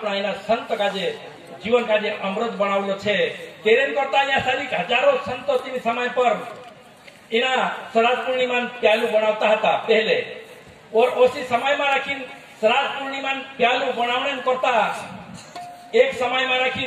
अपना एना संत काजे जीवन काजे अमृत बनावलो छे। तेरे करता यहाँ सारी हजारों संतो तीन समय पर इना श्राद्ध पूर्णिमा प्यालू बनावता था पहले, और उसी समय में रखी श्राद्ध पूर्णिमा प्यालू बनावने करता एक समय में रखी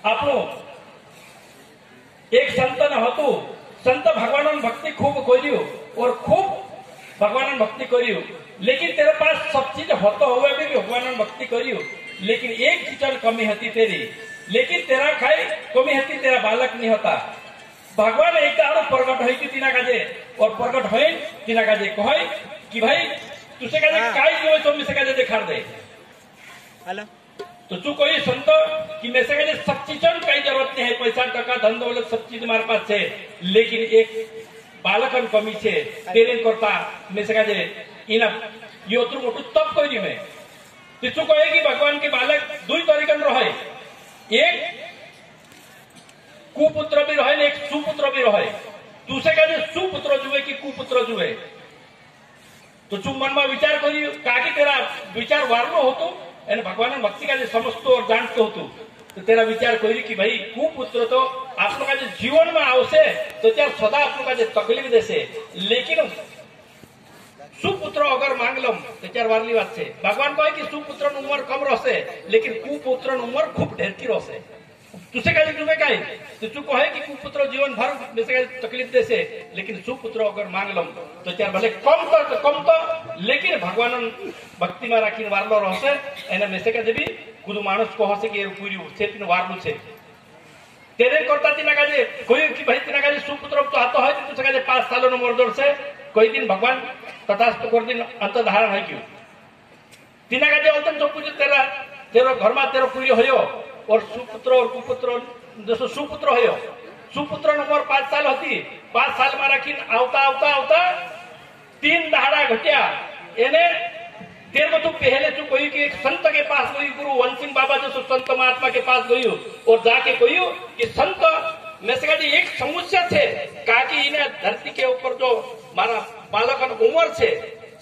आपनो एक संत न हतु। संत भगवान भक्ति खूब करियो और खूब भगवान भक्ति करियो, लेकिन तेरे पास सब चीज होता हुआ भी भगवान भक्ति करियो, लेकिन एक चीज कमी होती तेरी, लेकिन तेरा खाई कमी होती, तेरा बालक नहीं होता। भगवान एक प्रकट हुई तीना काजे, और प्रकट हुई तीना काजे कहे कि भाई तुझे काजे काई जो तो मिसे काजे दिखा दे। हेलो तो तू कोई सुनतो कि मेरे से काजे सब चीज कई जरूरत नहीं है, पैसा टका धन दौलत सब चीज हमारे पास है, लेकिन एक बालकन कमी छे। तेरे करता मेरे से काजे इना यो तो मोटू तब करी में तू कहे कि भगवान के बालक दुई तरीकन रहे, एक कुपुत्र भी रहे, एक सुपुत्र भी रहे। दूसरे का सुपुत्र जुए कि कुपुत्र जुए, तो तू मन में विचार करी काकी तेरा विचार वारनो होतो एने भगवान भक्ति का समझतो और जानतो होतो, तो तेरा विचार करी कि भाई कुपुत्र तो आप लोग का जीवन में आवश्य तो त्यार सदा आप लोग का तकलीफ देसे, लेकिन सुपुत्र अगर मांगलम तो त्यार वारली बात से भगवान कहे कि सुपुत्र उम्र कम रहसे, लेकिन कुपुत्र उम्र खूब ढेर की रहसे। तुझे कहे तुम्हें कहे तो तू कहे कि कुपुत्र जीवन भर में से तकलीफ देसे, लेकिन सुपुत्र अगर मांगलम तो त्यार भले कम तो, लेकिन भगवान भक्ति में राखी वारलो रहसे एने में से कहे भी कुछ मानस कह से कि पूरी से तीन वारलू छे। तेरे करता तीना काजे कोई कि भाई तीना काजे सुपुत्र तो हाथ है तुझे काजे 5 सालों नो मर्दर से कोई दिन भगवान तथास्तु कर दिन अंत धारण है क्यों तीना काजे बोलते जो पूजे तेरा घर में तेरा पूरी होयो, और सुपुत्र और कुपुत्र जैसे सुपुत्र होयो, सुपुत्र उम्र 5 साल होती, 5 साल में रखी आवता आवता आवता 3 दहाड़ा घटिया एने तेरे को तू पहले तू कोई कि एक संत के पास गई, गुरु वन सिंह बाबा जैसे संत महात्मा के पास गई और जाके कही कि संत में से जी एक समस्या थे काकी इन्हें धरती के ऊपर जो मारा बालक उम्र छे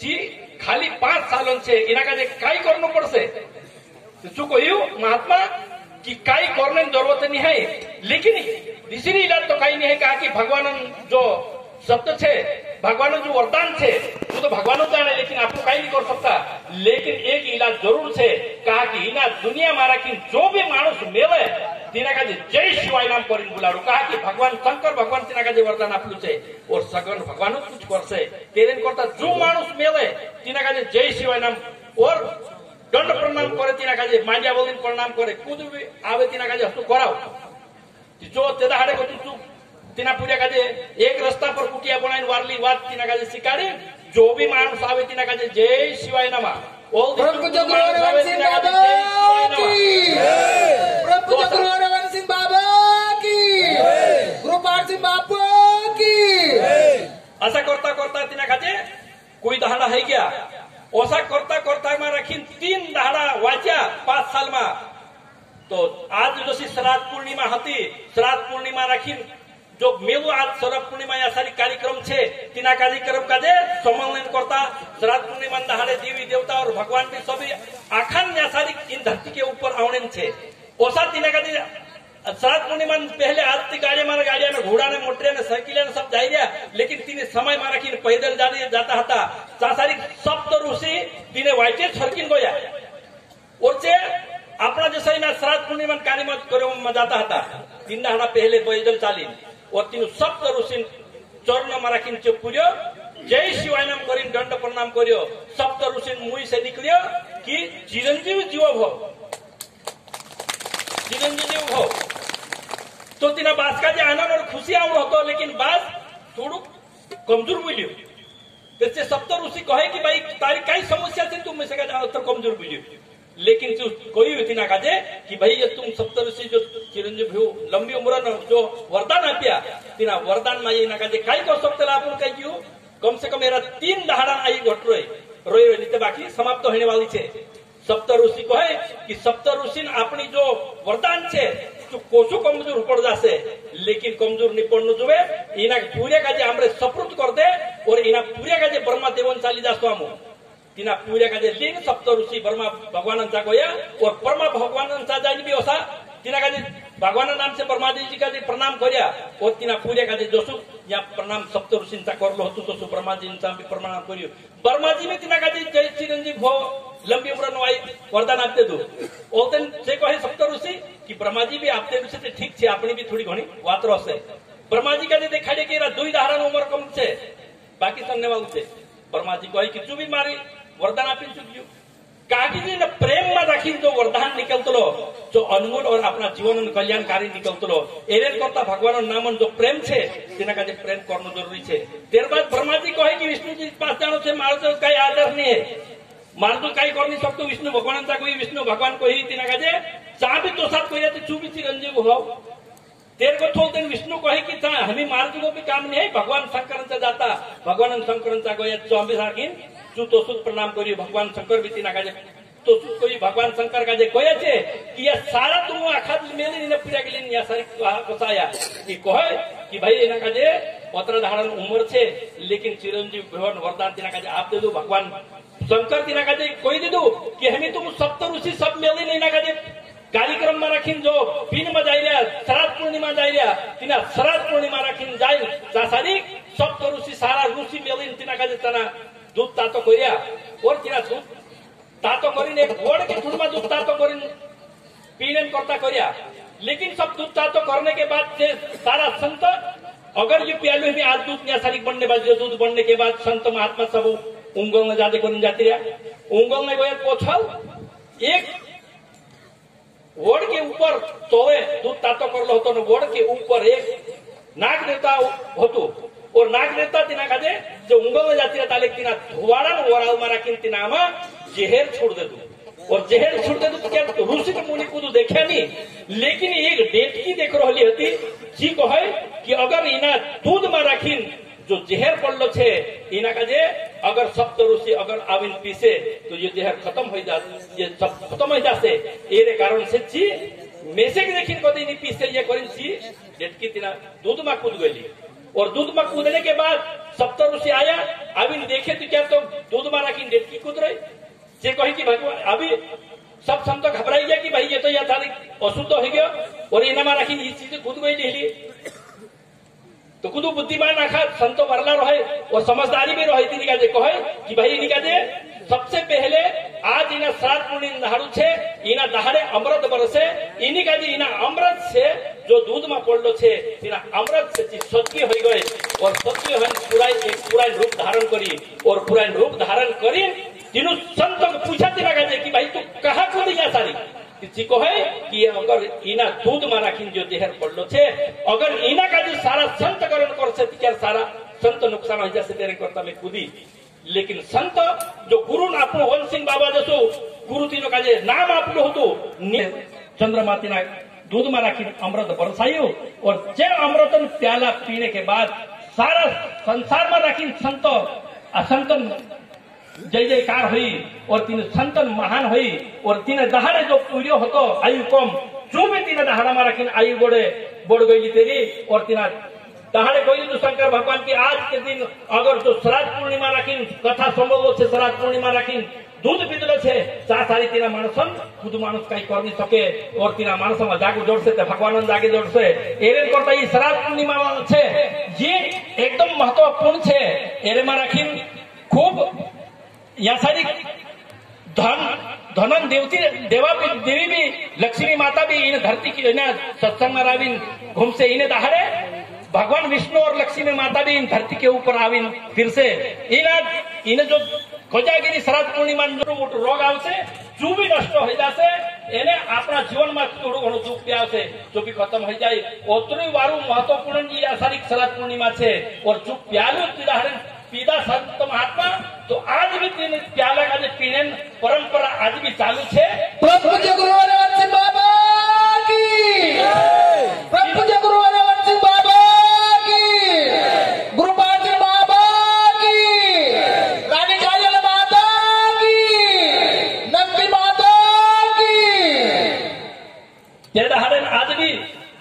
जी खाली 5 सालों से इना का काई करना पड़से, तू कही महात्मा कि काई करने की जरूरत नहीं है, लेकिन दूसरी इलाज तो कहीं नहीं है। कहा कि भगवान जो शब्द छे भगवान जो वरदान छे वो तो भगवान जाने, लेकिन आपको कहीं नहीं कर सकता, लेकिन एक इलाज जरूर छे। कहा कि इना दुनिया मारा कि जो भी मानुष मेले तीना का जय शिवाय नाम कर बुलाड़ू। कहा कि भगवान शंकर भगवान तीना का वरदान आपलू छे और सगन भगवान कुछ करसे। तेरे करता जो मानुष मेले तीना का जय शिवाय नाम और दंड प्रणाम करे तीना काजे मांडिया बोलिन प्रणाम करे कुछ भी आवे तीना काजे हस्तु कराओ जो तेदा हाडे को तू तीना पूजा काजे एक रास्ता पर कुटिया बनाइन वारली बात तीना काजे सिकाड़ी जो भी मानुष आवे तीना काजे जय शिवाय नमः। ओल प्रभु जगरवन सिंह बाबा की, प्रभु जगरवन सिंह बाबा की, गुरुपाल सिंह बाबा की। ऐसा करता करता तीना काजे कोई दहाड़ा है गया, ऐसा करता करता में रखी 3 दहाड़ा वाचा 5 साल में। तो आज जो श्राद्ध पूर्णिमा होती, श्राद्ध पूर्णिमा रखी जो मेलू आज शरद पूर्णिमा या सारी कार्यक्रम छे तीना कार्यक्रम का सम्मेलन करता श्राद्ध पूर्णिमा दहाड़े देवी देवता और भगवान भी सभी आखान या सारी इन धरती के ऊपर आवने छे। ओसा तीना का श्राद्ध पूर्णिमा पहले आज गाड़ी मारे गाड़िया ने घोड़ा ने मोटर ने साइकिल ने सब जाई गया, लेकिन तीने समय में रखी पैदल जाता था सारी सप्त ऋषि तीने वाइटे छरकिन गया और जे अपना जैसे ना श्राद्ध पूर्णिमा कार्यक्रम में जाता था 3 दहाड़ा पहले पैदल चाली और तीन सप्त ऋषि चरण में रखी पूर्यो जय शिवाय नाम करी दंड प्रणाम करियो। सप्त ऋषि मुई से निकलियो कि चिरंजीव जीव भो, चिरंजीव भो। तो तीना बास का आनंद और खुशी आवड़ होतो, लेकिन बास थोड़ू कमजोर बोलियो। जैसे सप्त ऋषि कहे कि भाई तारी कई समस्या थी तुम में से कमजोर बोलियो, लेकिन जो कोई व्यक्ति ना कहे कि भाई ये तुम सप्त ऋषि जो चिरंजीव हो लंबी उम्र जो वरदान आप्या तीना वरदान में ये ना कहे कई कर सकते अपन कही कम से कम मेरा 3 दहाड़ा आई घट रोई नहीं बाकी समाप्त होने वाली छे। सप्त ऋषि कहे कि सप्त ऋषि अपनी जो वरदान छे जो कोसो कमजोर पड़ जासे, लेकिन कमजोर नहीं पड़ना जुए इना पूरे का हमरे सप्रत कर दे और इना पूरे का ब्रह्मा देवन चाली जासो हम तिना पूजा का लीन सप्त ऋषि ब्रह्मा भगवानांचा गोया और ब्रह्मा भगवानांचा जाई भी ओसा तिना का भगवान नाम से ब्रह्मा जी का प्रणाम करिया और तिना पूजा का जोसु या प्रणाम सप्त ऋषींचा करलो होतो तो ब्रह्मा जींचा भी प्रणाम करियो ब्रह्मा जी में तिना का जय चिरंजीव हो लंबी उम्र नवाई वरदान आपते दो ओतन से कहे सप्त ऋषि कि ब्रह्मा जी भी आपते ऋषि से ठीक छे अपनी भी थोड़ी घणी बात रहसे ब्रह्मा जी का देखा दे के दुई धारण उम्र कम छे बाकी सन्ने वाला छे ब्रह्मा जी कहे कि तू भी मारी वरदान आपी चुकियो काकी जी ने प्रेम में रखी जो वरदान निकलतलो जो अनमोल और अपना जीवन कल्याणकारी निकलतलो एरे करता भगवान नामन जो प्रेम छे तेना का प्रेम करनो जरूरी छे तेर बाद ब्रह्मा जी कहे कि विष्णु जी पास जानो छे मारो तो कई आदर नहीं है मार तो कई कर नहीं सकतो विष्णु भगवान चा कोई विष्णु भगवान को ही तेना का चा भी तो साथ कोई चू भी चिरंजीव हो तेर को थोल दिन विष्णु कहे कि हमें मार को भी काम नहीं है भगवान शंकर जाता भगवान शंकर गया चौबे साकिन चू तो सुध प्रणाम करियो भगवान शंकर भी तीना का तो सुध कोई भगवान शंकर का कहे छे कि ये सारा तुम आखा मेली ने पूजा के लिए या सारी कोसाया कि कहे कि भाई एना का पत्र धारण उम्र छे लेकिन चिरंजीव भगवान वरदान तीना का आप दे दो भगवान शंकर तीना का कोई दे दो कि हमें तुम सप्त ऋषि सब मेली नहीं ना का कार्यक्रम में रखी जो पिन में जाई रहा श्राद्ध पूर्णिमा जाई रहा तिना श्राद्ध पूर्णिमा रखी जाए सारी सप्त ऋषि सारा ऋषि मेली तीना का तना दूध तातो करिया और तिना दूध तातो करीने गोड़ के दूध में दूध तातो करीन पीने करता करिया लेकिन सब दूध तातो करने के बाद से सारा संत अगर ये प्यालू में आज दूध या सारी बनने बाद जो दूध बनने के बाद संत महात्मा सब उंगल में जाते करीन जाती रहा उंगल में गया पोछल एक वोड़ के ऊपर तोवे दूध तातो कर लो होतो वोड़ के ऊपर एक नाग देवता होतो और नाग देवता तिना का जो उंगल में जाती रहता लेकिन तिना धुआड़ा वराल मारा किन तिना में जहर छोड़ दे दो और जहर छोड़ दे दो क्या ऋषि के मुनि को तो देखा नहीं लेकिन एक डेटकी देख रही होती जी को है कि अगर इना दूध में रखीन जो जहर पड़लो छे इना का अगर सप्त ऋषि अगर आविन पीसे तो ये जहर खत्म हो जाते ये सब खत्म हो जाते एरे कारण से जी मेसे के देखिन कदी नहीं पीसे ये करिन जी डेटकी तिना दूध में कूद गई और दूध में कूदने के बाद सप्त ऋषि आया अभी देखे तो क्या तो दूध में रखी डेटकी कूद रही से कही कि भगवान अभी सब संत घबराई गया कि भाई ये तो यह अशुद्ध हो गया और इना में रखी ये चीज कूद गई डेली तो खुद बुद्धिमान रखा संतो भरला रहे और समझदारी भी रही थी कहे कि भाई इनका सबसे पहले आज इना श्राद्ध पूर्णिमा दहाड़ू छे इना दहाड़े अमृत बरसे इन्हीं का इना अमृत से जो दूध में पड़लो छे इना अमृत से सत्य हो गए और सत्य पूरा रूप धारण करी और पूरा रूप धारण करी तीनों संत को पूछा तिना का कि भाई तू कहाँ कूद गया सारी किसी को है कि अगर इना दूध में राखी जो जहर पड़लो छे अगर इना का जो सारा संत करण कर से क्या सारा संत नुकसान हो जाए तेरे करता में कूदी लेकिन संत जो गुरु आपनो वन सिंह बाबा जसो गुरु तीनों का नाम आपनो होतो चंद्रमा तीना दूध में राखी अमृत बरसायो और जे अमृतन प्याला पीने के बाद सारा संसार में राखी संत असंतन जय जयकार हुई और तीन संतन महान हुई और तीन दहाड़े जो पूर्यो होतो आयु कम जो भी तीन दहाड़ा में रखी आयु बढ़ गई तेरी और तीन दहाड़े कोई तो शंकर भगवान की आज के दिन अगर जो श्राद्ध पूर्णिमा रखी कथा संभव से श्राद्ध पूर्णिमा रखी दूध पीतलो छे चा सारी तीना मानसन खुद मानस कई कर नहीं सके और तीना मानस में जागू जोड़से भगवान जागे जोड़से एरे करता ये श्राद्ध पूर्णिमा छे ये एकदम महत्वपूर्ण छे एरे में रखी खूब या सारी धनन देवी भी लक्ष्मी माता भी इन धरती की सत्संग में राविन घूमसे इन्हें दहाड़े भगवान विष्णु और लक्ष्मी माता भी इन धरती के ऊपर आविन फिर से इन्हें जो खोजागिरी श्राद्ध पूर्णिमा मोटो रोग आवशे जो भी नष्ट हो जासे एने अपना जीवन में थोड़ो घणो दुख भी आवशे जो भी खत्म हो जाए ओतरी वारू महत्वपूर्ण ये आ सारी श्राद्ध पूर्णिमा छे और जो प्यालू उदाहरण पीदा संत महात्मा तो आज भी तीन प्याला का पीने परंपरा आज भी चालू छे प्रभु गुरु सिंह बाबा की प्रभु गुरु सिंह बाबा की गुरु सिंह बाबा की रानी काजल माता की नंदी माता की ये दहाड़न आज भी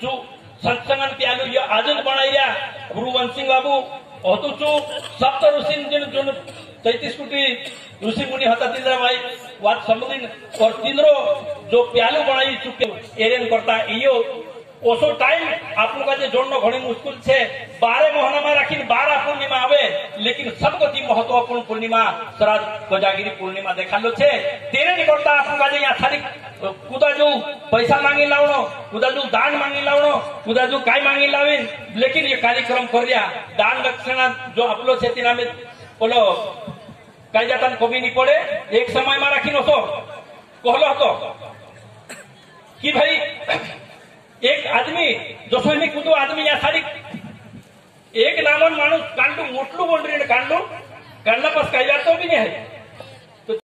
जो सत्संगन प्यालू ये आज बनाया गुरु सिंह बाबू अतुचो सप्त ऋषि जो 33 कोटी ऋषि मुनि होता तीनरा भाई वाद समझिन और तीनरो जो प्यालू बनाई चुके एरेन करता यो ओसो टाइम आप लोग का जोड़ना घणी मुश्किल छे 12 महीना में रखी 12 पूर्णिमा आवे लेकिन सबको दी महत्वपूर्ण पूर्णिमा श्राद्ध कोजागिरी पूर्णिमा देखा लो छे तेरे नहीं करता आप लोग यहाँ थारी कुदा जो पैसा मांगी लावनो कुदा जो दान मांगी लावनो कुदा जो काय मांगी लावीन लेकिन ये कार्यक्रम कर दिया दान दक्षिणा जो आप लोग छे तीना में बोलो काय जाता कमी नहीं पड़े एक समय में रखी नो कहलो तो कि भाई एक आदमी जसो मी कुदो आदमी या सारी एक नामन माणूस कांडू मोटलू बोल रही कांडू कांडला पास काही जातो भी नहीं है